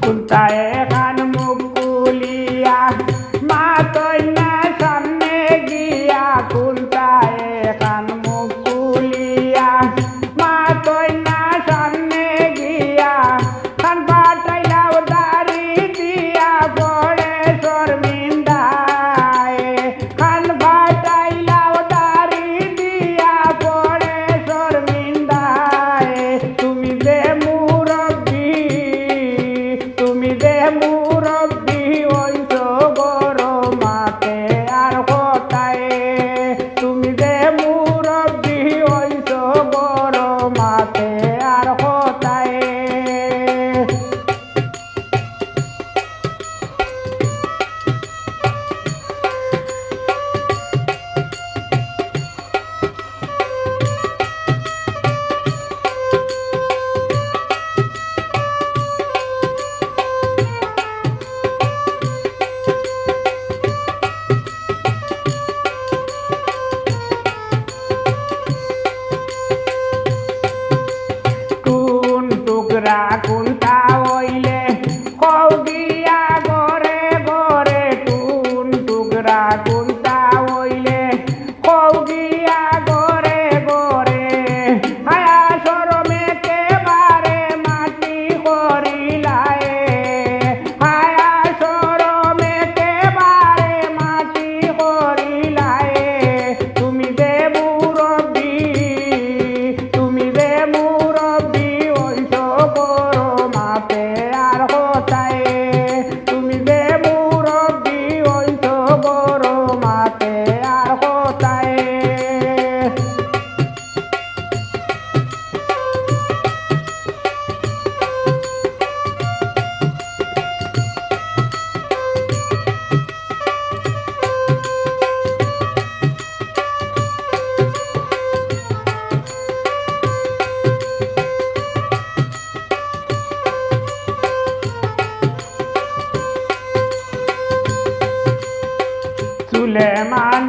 কুন্তায় খান মুখ কুলিয়া মা তৈনা সামনে গিয়া কুন্তায় খান মুখ কুলিয়া মা তৈনা সামনে গিয়া খান পাঠাইলাও দাড়ি দিয়া পড়ে শর্মিন্দায় খান পাঠাইলাও দাড়ি দিয়া পড়ে শর্মিন্দায় তুমি যে মুরব্বি ওইসো গরো মাতে আর কোথায় তুমি যে মুরব্বি ওইসো গরো মাতে আর কোথায় টুকরা কুন্তা হইলে কও গিয়া ঘরে ঘরে টুন টুকরা কুন্তা হইলে কও গিয়া ঘরে ঘরে আয়া শরমে কেবারে মাটি করিলায় আয়া শরমে কেবারে মাটি করিলায় তুমি যে মুরব্বি ওইসো গরো মাতে আর কোথায় তুমি যে মুরব্বি ওইসো গরো মাতে আর কোথায় সুলেমান